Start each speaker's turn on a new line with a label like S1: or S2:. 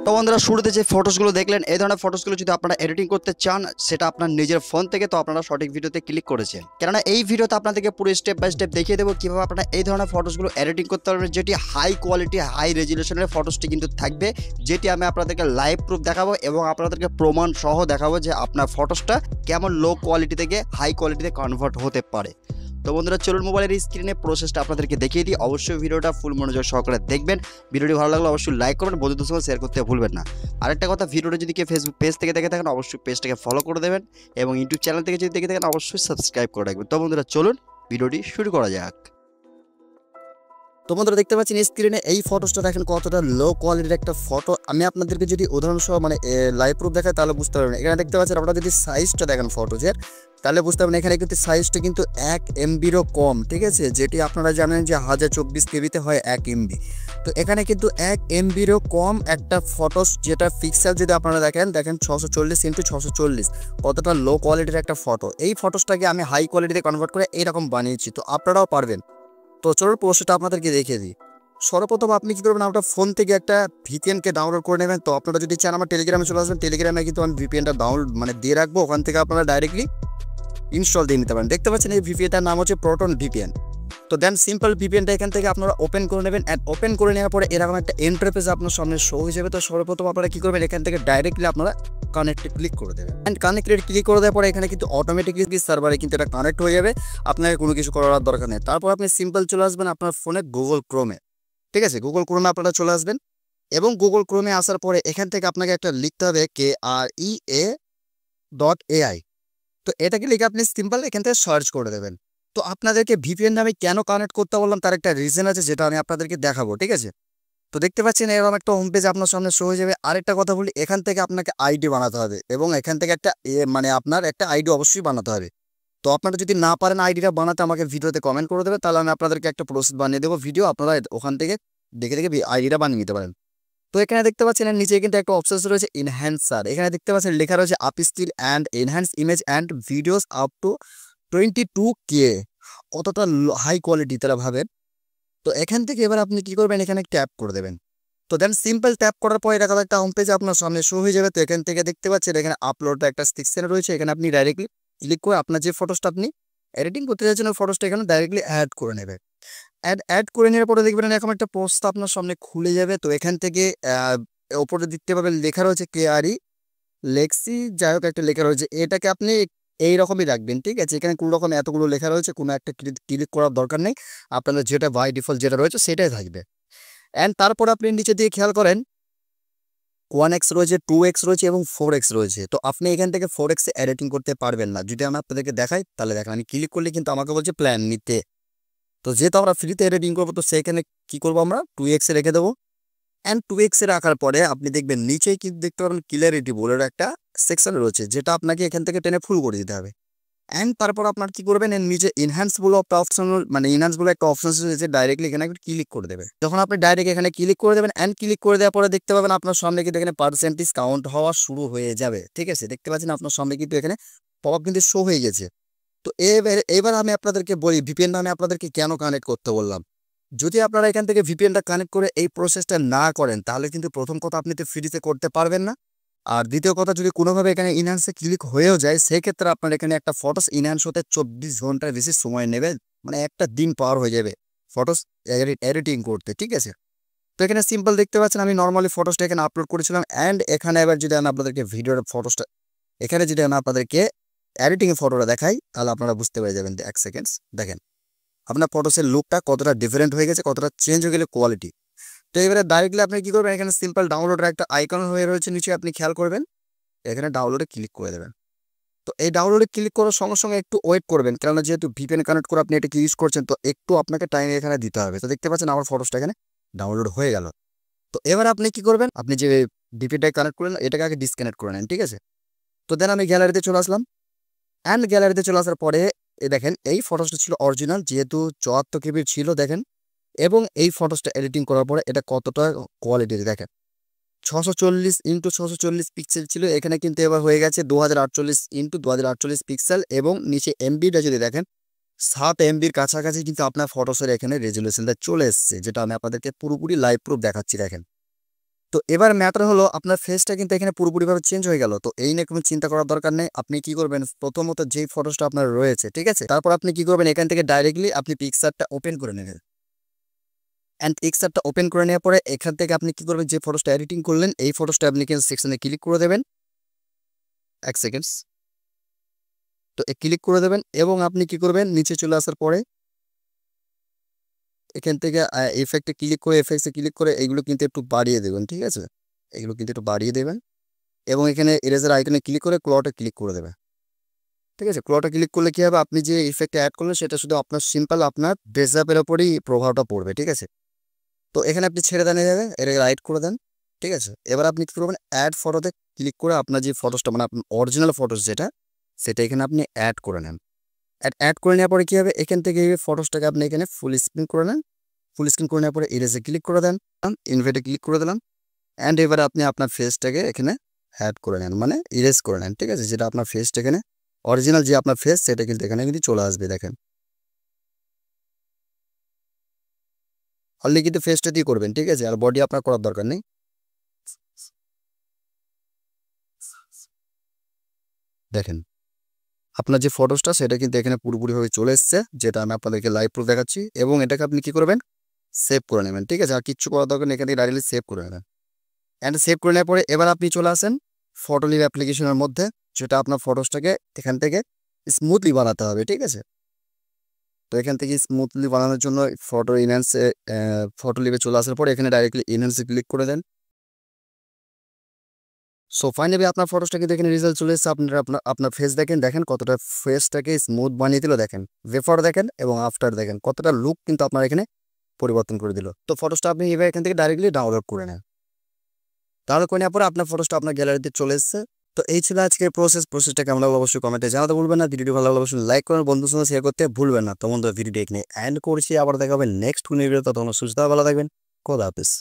S1: তো বন্ধুরা শুরুতে যে ফটোসগুলো দেখলেন, এই ধরনের ফটোসগুলো যদি আপনারা এডিটিং করতে চান সেটা আপনার নিজের ফোন থেকে, তো আপনারা সঠিক ভিডিওতে ক্লিক করেছেন। কেননা এই ভিডিওতে আপনাদেরকে পুরো স্টেপ বাই স্টেপ দেখিয়ে দেবো কিভাবে আপনারা এই ধরনের ফটোসগুলো এডিটিং করতে পারবেন, যেটি হাই কোয়ালিটি হাই রেজুলেশনের ফটোসটি কিন্তু থাকবে, যেটি আমি আপনাদেরকে লাইভ প্রুফ দেখাবো এবং আপনাদেরকে প্রমাণ সহ দেখাবো যে আপনার ফটোসটা কেমন লো কোয়ালিটি থেকে হাই কোয়ালিটিতে কনভার্ট হতে পারে। তো বন্ধুরা চলুন মোবাইলের স্ক্রিনে প্রসেসটা আপনাদেরকে দেখিয়ে দিই। অবশ্যই ভিডিওটা ফুল মনোযোগ সহকারে দেখবেন। ভিডিওটি ভালো লাগলে অবশ্যই লাইক করবেন, বন্ধুদের সঙ্গে শেয়ার করতে ভুলবেন না। আরেকটা কথা, ভিডিওটা যদি কেউ ফেসবুক পেজ থেকে দেখে থাকেন অবশ্যই পেজটাকে ফলো করে দেবেন এবং ইউটিউব চ্যানেল থেকে যদি দেখে থাকেন অবশ্যই সাবস্ক্রাইব করে রাখবেন। তো বন্ধুরা চলুন ভিডিওটি শুরু করা যাক। তো বন্ধুরা দেখতে পাচ্ছেন স্ক্রিনে এই ফটোসটা দেখেন কতটা লো কোয়ালিটির একটা ফটো। আমি আপনাদেরকে যদি উদাহরণসহ লাইভ প্রুফ দেখাই তাহলে বুঝতে পারবেন। এখানে দেখতে পাচ্ছেন আপনারা যদি সাইজটা দেখেন ফটোজের তাহলে বুঝতে পারবেন এখানে কিন্তু সাইজটা কিন্তু 1 MBরও কম, ঠিক আছে, যেটি আপনারা জানেন যে 1024 কেবিতে হয় 1 MB। তো এখানে কিন্তু 1 MBরও কম একটা ফটোস, যেটা পিক্সেল যদি আপনারা দেখেন 640x640 কতটা লো কোয়ালিটির একটা ফটো। এই ফটোসটাকে আমি হাই কোয়ালিটিতে কনভার্ট করে এইরকম বানিয়েছি, তো আপনারাও পারবেন। তো চলুন প্রসেসটা আপনাদেরকে দেখিয়ে দিই। সর্বপ্রথম আপনি কি করবেন, আপনার ফোন থেকে একটা ভিপিএনকে ডাউনলোড করে নেবেন। তো আপনারা যদি চান আমার টেলিগ্রামে চলে আসবেন, টেলিগ্রামে কিন্তু আমি ভিপিএনটা ডাউনলোড দিয়ে রাখবো, ওখান থেকে আপনারা ডাইরেক্টলি ইনস্টল দিয়ে নিতে পারেন। দেখতে পাচ্ছেন এই ভিপিএনটার নাম হচ্ছে প্রোটন ভিপিএন। তো দেন সিম্পল ভিপিএনটা এখান থেকে আপনারা ওপেন করে নেবেন। অ্যান্ড ওপেন করে নেওয়ার পরে এরকম একটা ইন্টারফেস আপনার সামনে শো হয়ে যাবে। তো সর্বপ্রথম আপনারা কি করবেন, এখান থেকে ডাইরেক্টলি আপনারা কানেক্টে ক্লিক করে দেবেন। অ্যান্ড কানেক্টেড ক্লিক করে দেওয়ার পরে এখানে কিন্তু অটোমেটিকলি সার্ভারে কিন্তু এটা কানেক্ট হয়ে যাবে, আপনাকে কোনো কিছু করার দরকার নেই। তারপর আপনি সিম্পল চলে আসবেন আপনার ফোনে গুগল ক্রোমে, ঠিক আছে, গুগল ক্রোমে আপনারা চলে আসবেন এবং গুগল ক্রোমে আসার পরে এখান থেকে আপনাকে একটা লিখতে হবে KREA.AI। তো এটাকে লিখে আপনি সিম্পল এখান থেকে সার্চ করে দেবেন। তো আপনাদেরকে ভিপিএন নামে কেন কানেক্ট করতে বললাম তার একটা রিজন আছে, যেটা আমি আপনাদেরকে দেখাবো, ঠিক আছে। তো দেখতে পাচ্ছেন এরকম একটা হোম পেজ আপনার সামনে শো হয়ে যাবে। আরেকটা কথা বলি, এখান থেকে আপনাকে আইডি বানাতে হবে এবং এখান থেকে একটা আপনার একটা আইডি অবশ্যই বানাতে হবে। তো আপনারা যদি না পারেন আইডিটা বানাতে আমাকে ভিডিওতে কমেন্ট করে দেবে, তাহলে আমি আপনাদেরকে একটা প্রসেস বানিয়ে দেবো ভিডিও, আপনারা ওখান থেকে দেখে দেখে আইডিটা বানিয়ে নিতে পারেন। তো এখানে দেখতে পাচ্ছেন এর নিচে কিন্তু একটা অপশন রয়েছে এনহ্যান্সার। এখানে দেখতে পাচ্ছেন লেখা রয়েছে upscale and enhance image and videos up to 22K, কতটা হাই কোয়ালিটি তারা ভাবেন। তো এখান থেকে এবার আপনি কি করবেন, এখানে ট্যাপ করে দেবেন। তো দেন সিম্পল ট্যাপ করার পর এরকম একটা হোম পেজ আপনার সামনে শো হয়ে যাবে। তো এখান থেকে দেখতে পাচ্ছেন এখানে আপলোডটা একটা সেকশন রয়েছে, এখানে আপনি ডাইরেক্টলি ক্লিক করে আপনার যে ফটোসটা আপনি এডিটিং করতে চাইছেন ওই ফটোসটা এখানে ডাইরেক্টলি অ্যাড করে নেবে। অ্যাড করে নেওয়ার পরে দেখবেন এরকম একটা পোস্ট আপনার সামনে খুলে যাবে। তো এখান থেকে ওপরে দেখতে পাবেন লেখা রয়েছে KRE লেক্সি, যাই হোক একটা লেখা রয়েছে, এটাকে আপনি এইরকমই রাখবেন, ঠিক আছে। এখানে কোনো রকম এতগুলো লেখা রয়েছে, কোনো একটা ক্লিক করার দরকার নেই, আপনাদের যেটা বাই ডিফল্ট যেটা রয়েছে সেটাই থাকবে। অ্যান্ড তারপর আপনি নিচে দিয়ে খেয়াল করেন 1x রয়েছে, 2x রয়েছে এবং 4x রয়েছে। তো আপনি এখান থেকে 4x এডিটিং করতে পারবেন না। যদি আমি আপনাদেরকে দেখাই তাহলে দেখেন, আমি ক্লিক করলে কিন্তু আমাকে বলছে প্ল্যান নিতে। তো যেহেতু আমরা ফ্রিতে এডিটিং করবো তো সেখানে কি করবো, আমরা 2x রেখে দেবো। অ্যান্ড 2x রাখার পরে আপনি দেখবেন নিচেই কিন্তু দেখতে পাবেন ক্লিয়ারিটি বলে একটা সেকশন রয়েছে, যেটা আপনাকে এখান থেকে টেনে ফুল করে দিতে হবে। অ্যান্ড তারপর আপনার কি করবেন, এর নিচে ইনহ্যান্স বলে একটা অপশন, ইনহ্যান্স বলে একটা অপশন রয়েছে, ডাইরেক্টলি এখানে ক্লিক করে দেবে। যখন আপনি ডাইরেক্ট এখানে ক্লিক করে দেবেন অ্যান্ড ক্লিক করে দেওয়ার পরে দেখতে পাবেন আপনার সামনে কিন্তু এখানে পার্সেন্টেজ কাউন্ট হওয়া শুরু হয়ে যাবে, ঠিক আছে। দেখতে পাচ্ছেন আপনার সামনে কিন্তু এখানে পপ আপ কিন্তু শো হয়ে গেছে। তো এবার আমি আপনাদেরকে বলি ভিপিএন আমি আপনাদেরকে কেন কানেক্ট করতে বললাম। যদি আপনারা এখান থেকে ভিপিএনটা কানেক্ট করে এই প্রসেসটা না করেন তাহলে কিন্তু প্রথম কথা আপনি তো ফ্রিতে করতে পারবেন না, আর দ্বিতীয় কথা যদি কোনোভাবে এখানে ইনহ্যান্সে ক্লিক হয়েও যায় সেক্ষেত্রে আপনার এখানে একটা ফটোস ইনহ্যান্স হতে 24 ঘন্টার বেশি সময় নেবে, মানে একটা দিন পার হয়ে যাবে ফটোস এডিটিং করতে, ঠিক আছে। তো এখানে সিম্পল দেখতে পাচ্ছেন আমি নর্মালি ফটোসটা এখানে আপলোড করেছিলাম। অ্যান্ড এখানে এবার যদি আমি আপনাদেরকে ভিডিওর ফটোসটা এখানে যদি আমি আপনাদেরকে এডিটিংয়ের ফটোটা দেখাই তাহলে আপনারা বুঝতে পেরে যাবেন। 1 সেকেন্ড দেখেন আপনার ফটোসের লুকটা কতটা ডিফারেন্ট হয়ে গেছে, কতটা চেঞ্জ হয়ে গেলে কোয়ালিটি। তো এবারে ডাইরেক্টলি আপনি কি করবেন, এখানে সিম্পল ডাউনলোডের একটা আইকন হয়ে রয়েছে নিচে, আপনি খেয়াল করবেন এখানে ডাউনলোডে ক্লিক করে দেবেন। তো এই ডাউনলোডে ক্লিক করার সঙ্গে সঙ্গে একটু ওয়েট করবেন, কেননা যেহেতু ভিপিএন কানেক্ট করে আপনি এটা ইউজ করছেন তো একটু আপনাকে টাইম এখানে দিতে হবে। তো দেখতে পাচ্ছেন আমার ফটোসটা এখানে ডাউনলোড হয়ে গেল। তো এবার আপনি কি করবেন, আপনি যে ভিপিএনটা কানেক্ট করলেন এটাকে আগে ডিসকানেক্ট করে নেন, ঠিক আছে। তো দেন আমি গ্যালারিতে চলে আসলাম। অ্যান্ড গ্যালারিতে চলে আসার পরে দেখেন এই ফটোসটা ছিল অরিজিনাল, যেহেতু 74 কেবির ছিল দেখেন, এবং এই ফটোসটা এডিটিং করার পরে এটা কতটা কোয়ালিটির দেখেন, 640x640 পিক্সেল ছিল, এখানে কিন্তু এবার হয়ে গেছে 2048x2048 পিক্সেল। এবং নিচে এমবিটা যদি দেখেন 7 MBর কাছাকাছি কিন্তু আপনার ফটোসের এখানে রেজুলেশনটা চলে এসছে, যেটা আমি আপনাদেরকে পুরোপুরি লাইভ প্রুফ দেখাচ্ছি। দেখেন, তো এবার ম্যাটার হলো আপনার ফেসটা কিন্তু এখানে পুরোপুরিভাবে চেঞ্জ হয়ে গেল। তো এই নিয়ে কোনো চিন্তা করার দরকার নেই। আপনি কি করবেন, প্রথমত যেই ফটোসটা আপনার রয়েছে, ঠিক আছে, তারপর আপনি কি করবেন, এখান থেকে ডাইরেক্টলি আপনি পিকচারটা ওপেন করে নেবেন। অ্যান্ড পিকচারটা ওপেন করে নেওয়ার পরে এখান থেকে আপনি কি করবেন, যে ফটোসটা এডিটিং করলেন এই ফটোসটা আপনি সেকশনে ক্লিক করে দেবেন। 1 সেকেন্ড। তো ক্লিক করে দেবেন এবং আপনি কি করবেন, নিচে চলে আসার পরে এখান থেকে এফেক্টে ক্লিক করে, এফেক্টসে ক্লিক করে এইগুলো কিন্তু একটু বাড়িয়ে দেবেন, ঠিক আছে, এগুলো কিন্তু একটু বাড়িয়ে দেবেন এবং এখানে এরেজার আইকনে ক্লিক করে ক্লটে ক্লিক করে দেবেন। ঠিক আছে, ক্লটে ক্লিক করলে কি হবে, আপনি যে ইফেক্ট অ্যাড করলেন সেটা শুধু আপনার সিম্পল আপনার ড্রেসআপের ওপরই প্রভাবটা পড়বে। ঠিক আছে, তো এখানে আপনি ছেড়ে দেন, এভাবে এর রাইট করে দেন। ঠিক আছে, এবার আপনি কি করবেন, অ্যাড ফটোতে ক্লিক করে আপনার যে ফটোসটা মানে আপনার অরিজিনাল ফটোস যেটা, সেটা এখানে আপনি অ্যাড করে নেন। অ্যাড করে নেওয়ার পরে কি হবে, এখান থেকে এই ফটোসটাকে আপনি এখানে ফুল স্ক্রিন করে নেন। ফুল স্ক্রিন করে নেওয়ার পরে ইরেজে ক্লিক করে দেন, ইনভাইটে ক্লিক করে দিলাম। অ্যান্ড এবারে আপনি আপনার ফেসটাকে এখানে অ্যাড করে নেন, মানে ইরেজ করে নেন। ঠিক আছে, যেটা আপনার ফেসটা এখানে অরিজিনাল যে আপনার ফেস সেটা কিন্তু এখানে কিন্তু চলে আসবে। দেখেন, অলরেডি কিন্তু ফেসটা দিয়ে করবেন। ঠিক আছে, আর বডি আপনার করার দরকার নেই। দেখেন, আপনার যে ফটোসটা সেটা কিন্তু এখানে পুরোপুরিভাবে চলে এসছে, যেটা আমি আপনাদেরকে লাইভ প্রুফ দেখাচ্ছি। এবং এটাকে আপনি কি করবেন, সেভ করে নেবেন। ঠিক আছে, আর কিচ্ছু করার দরকার নেই, এখান থেকে ডাইরেক্টলি সেভ করে নেবেন। অ্যান্ড সেভ করে নেওয়ার পরে এবার আপনি চলে আসেন ফটোলিভ অ্যাপ্লিকেশনের মধ্যে, যেটা আপনার ফটোসটাকে এখান থেকে স্মুথলি বানাতে হবে। ঠিক আছে, তো এখান থেকে স্মুথলি বানানোর জন্য ফটো ইনহ্যান্সে ফটোলিভে চলে আসার পরে এখানে ডাইরেক্টলি ইনহ্যান্সে ক্লিক করে দেন। সো ফাইনালি আপনার ফটোসটা কিন্তু এখানে রেজাল্ট চলে এসেছে। আপনারা আপনার ফেস দেখেন, দেখেন কতটা ফেসটাকে স্মুথ বানিয়ে দিল। দেখেন বিফোর দেখেন এবং আফটার দেখেন, কতটা লুক কিন্তু আপনার এখানে পরিবর্তন করে দিল। তো ফটোসটা আপনি এবার এখান থেকে ডাইরেক্টলি ডাউনলোড করে নেন। তাহলে করে নেওয়ার পরে আপনার ফটোসটা আপনার গ্যালারিতে চলে এসেছে। তো এই ছিল আজকের প্রসেসটা কেমন লাগলো অবশ্যই কমেন্টে জানাতে ভুলবেন না। ভিডিওটি ভালো লাগলে অবশ্যই লাইক করেন, বন্ধুর সঙ্গে শেয়ার করতে ভুলবেন না। তো বন্ধুরা, ভিডিওটি এখানে এন্ড করছি, আবার দেখা হবে নেক্সট কোনো ভিডিও। ততক্ষণ সুস্থ ভালো থাকবেন, খোদা হাফেজ।